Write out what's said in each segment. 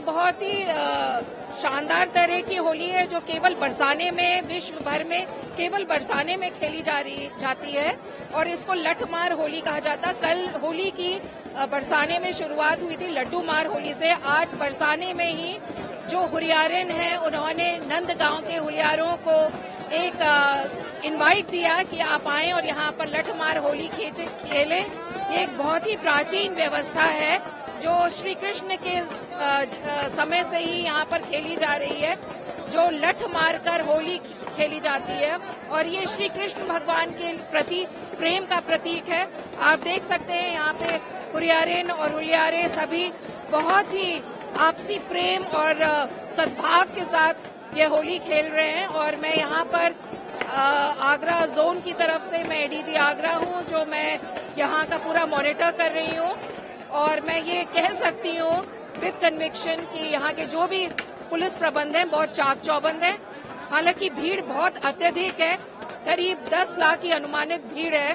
बहुत ही शानदार तरह की होली है जो केवल बरसाने में, विश्व भर में केवल बरसाने में खेली जाती है और इसको लठमार होली कहा जाता है। कल होली की बरसाने में शुरुआत हुई थी लड्डू मार होली से। आज बरसाने में ही जो हुरियारिन हैं उन्होंने नंदगांव के हुरियारों को एक इनवाइट दिया कि आप आएं और यहाँ पर लठमार होली खेलें। ये एक बहुत ही प्राचीन व्यवस्था है जो श्री कृष्ण के समय से ही यहाँ पर खेली जा रही है, जो लठ मारकर होली खेली जाती है और ये श्री कृष्ण भगवान के प्रति प्रेम का प्रतीक है। आप देख सकते हैं यहाँ पे हुरियारिन और हुलियारे सभी बहुत ही आपसी प्रेम और सद्भाव के साथ ये होली खेल रहे हैं। और मैं यहाँ पर आगरा जोन की तरफ से मैं एडीजी आगरा हूँ, जो मैं यहाँ का पूरा मॉनिटर कर रही हूँ और मैं ये कह सकती हूँ विद कन्विक्शन कि यहाँ के जो भी पुलिस प्रबंध हैं बहुत चाक चौबंद हैं। हालांकि भीड़ बहुत अत्यधिक है, करीब 10 लाख की अनुमानित भीड़ है,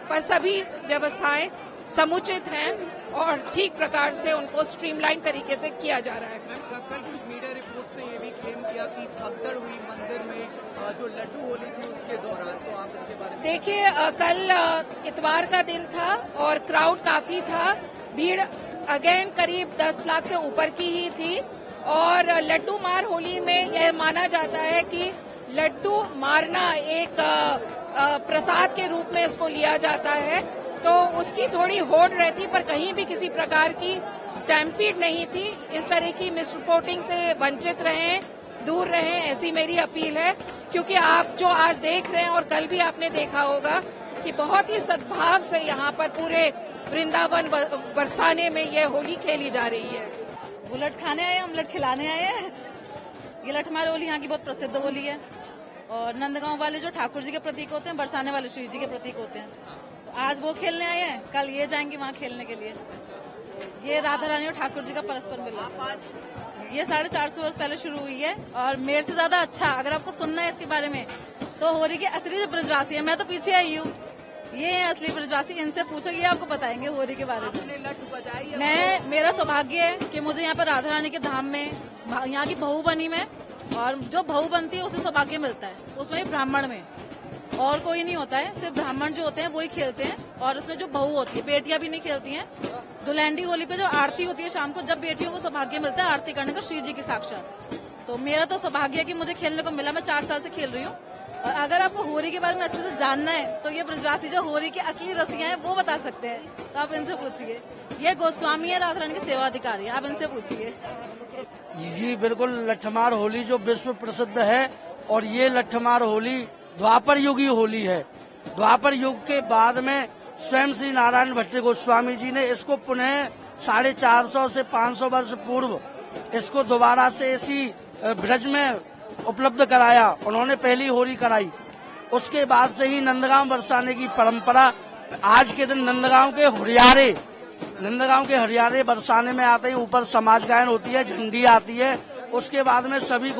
पर सभी व्यवस्थाएं समुचित हैं और ठीक प्रकार से उनको स्ट्रीमलाइन तरीके से किया जा रहा है। कल कुछ मीडिया रिपोर्ट्स ने ये भी क्लेम किया कि भगदड़ हुई मंदिर में जो लड्डू होली थी उसके दौरान, तो आप इसके बारे में? देखिए, कल इतवार का दिन था और क्राउड काफी था, भीड़ अगेन करीब 10 लाख से ऊपर की ही थी और लड्डू मार होली में यह माना जाता है कि लड्डू मारना एक प्रसाद के रूप में इसको लिया जाता है, तो उसकी थोड़ी होड़ रहती, पर कहीं भी किसी प्रकार की स्टैम्पीड नहीं थी। इस तरह की मिसरिपोर्टिंग से वंचित रहें, दूर रहें, ऐसी मेरी अपील है। क्योंकि आप जो आज देख रहे हैं और कल भी आपने देखा होगा कि बहुत ही सद्भाव से यहाँ पर पूरे वृंदावन बरसाने में ये होली खेली जा रही है। बुलेट खाने आए, हम लट खिलाने आए हैं। ये लठमार होली यहाँ की बहुत प्रसिद्ध होली है और नंदगांव वाले जो ठाकुर जी के प्रतीक होते हैं, बरसाने वाले श्री जी के प्रतीक होते हैं। तो आज वो खेलने आए हैं, कल ये जाएंगे वहाँ खेलने के लिए। ये राधा रानी और ठाकुर जी का परस्पर मिलन। ये 450 वर्ष पहले शुरू हुई है और मेरे से ज्यादा अच्छा अगर आपको सुनना है इसके बारे में तो होली के असली जो ब्रजवासी है, मैं तो पीछे आई हूँ, ये है असली ब्रजवासी, इनसे पूछो, ये आपको बताएंगे होली के बारे में। मेरा सौभाग्य है कि मुझे यहाँ पर राधा रानी के धाम में यहाँ की बहू बनी मैं, और जो बहू बनती है उसे सौभाग्य मिलता है, उसमें ब्राह्मण में और कोई नहीं होता है, सिर्फ ब्राह्मण जो होते हैं वही खेलते हैं। और उसमें जो बहू होती है, बेटियां भी नहीं खेलती हैं। दुलहंडी होली पे जो आरती होती है शाम को, जब बेटियों को सौभाग्य मिलता है आरती करने का श्री जी की साक्षात, तो मेरा तो सौभाग्य है कि मुझे खेलने को मिला। मैं 4 साल से खेल रही हूँ। और अगर आपको होली के बारे में अच्छे से जानना है तो ये ब्रजवासी जो होली के असली रसिया हैं वो बता सकते हैं, तो आप इनसे पूछिए। ये गोस्वामी है, राधा रानी के सेवा अधिकारी, आप इनसे पूछिए। जी बिल्कुल, लठमार होली जो विश्व प्रसिद्ध है और ये लठमार होली द्वापर युग की होली है। द्वापर युग के बाद में स्वयं श्री नारायण भट्ट गोस्वामी जी ने इसको पुनः 450 से 500 वर्ष पूर्व इसको दोबारा से इसी ब्रज में उपलब्ध कराया। उन्होंने पहली होली कराई, उसके बाद से ही नंदगांव बरसाने की परंपरा। आज के दिन नंदगांव के हरियारे बरसाने में आते हैं, ऊपर समाज गायन होती है, झंडी आती है, उसके बाद में सभी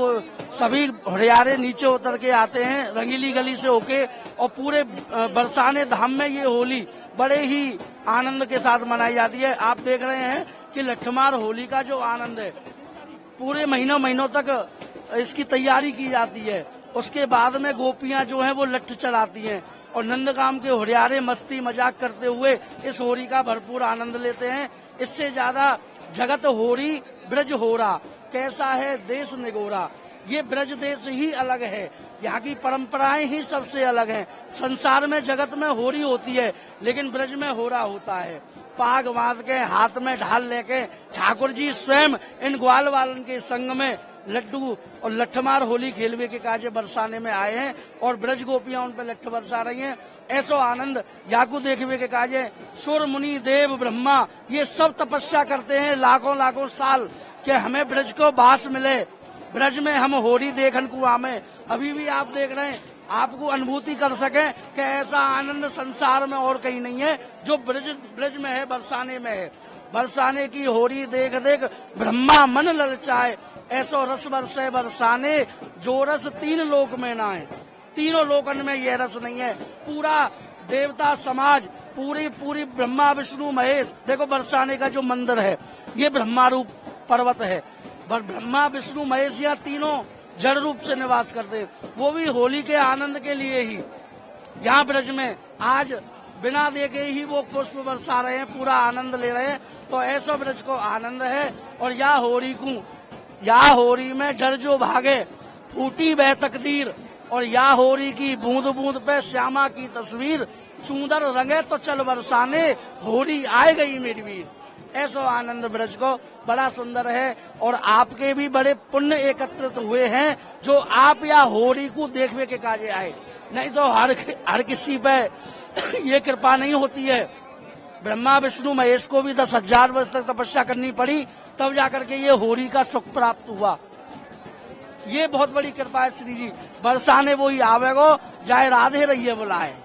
हरियारे नीचे उतर के आते हैं रंगीली गली से होके, और पूरे बरसाने धाम में ये होली बड़े ही आनंद के साथ मनाई जाती है। आप देख रहे हैं कि लठमार होली का जो आनंद है, पूरे महीनों तक इसकी तैयारी की जाती है। उसके बाद में गोपियां जो हैं वो लठ चलाती हैं और नंदगांव के हुरियारे मस्ती मजाक करते हुए इस होली का भरपूर आनंद लेते हैं। इससे ज्यादा जगत होरी ब्रज होरा, कैसा है देश निगोरा। ये ब्रज देश ही अलग है, यहाँ की परंपराएं ही सबसे अलग हैं। संसार में जगत में होरी होती है, लेकिन ब्रज में होरा होता है। पाग बांध के हाथ में ढाल लेके ठाकुर जी स्वयं इन ग्वाल वालन के संग में लड्डू और लठमार होली खेलवे के काजे बरसाने में आए हैं और ब्रज गोपियां उन पर लठ बरसा रही हैं। ऐसो आनंद याकू देखवे के काजे सुर मुनि देव ब्रह्मा ये सब तपस्या करते हैं लाखों साल कि हमें ब्रज को बास मिले, ब्रज में हम होली देखन को आमे। अभी भी आप देख रहे हैं, आपको अनुभूति कर सके कि ऐसा आनंद संसार में और कहीं नहीं है जो ब्रज में है, बरसाने में है। बरसाने की होली देख देख ब्रह्मा मन ललचाए, ऐसो रस बरसे बरसाने जो रस 3 लोक में ना है। तीनों लोकन में यह रस नहीं है। पूरा देवता समाज, पूरी ब्रह्मा विष्णु महेश, देखो बरसाने का जो मंदिर है ये ब्रह्मा रूप पर्वत है। ब्रह्मा विष्णु महेश या तीनों जड़ रूप से निवास करते हैं, वो भी होली के आनंद के लिए ही यहाँ ब्रज में आज बिना देखे ही वो पुष्प बरसा रहे हैं, पूरा आनंद ले रहे हैं। तो ऐसा ब्रज को आनंद है। और या होरी में डर जो भागे, फूटी वह तकदीर, और या होरी की बूंद बूंद पे श्यामा की तस्वीर, चूंदर रंगे तो चल बरसाने, होरी आए गई मेरी वीर। ऐसा आनंद ब्रज को बड़ा सुंदर है। और आपके भी बड़े पुण्य एकत्रित हुए हैं जो आप या होरी को देखने के काजे आए, नहीं तो हर किसी पे ये कृपा नहीं होती है। ब्रह्मा विष्णु महेश को भी 10,000 वर्ष तक तपस्या करनी पड़ी, तब जाकर के ये होरी का सुख प्राप्त हुआ। ये बहुत बड़ी कृपा है श्री जी, बरसाने वो ही आवेगो, जाए राधे रहिए बुलाए।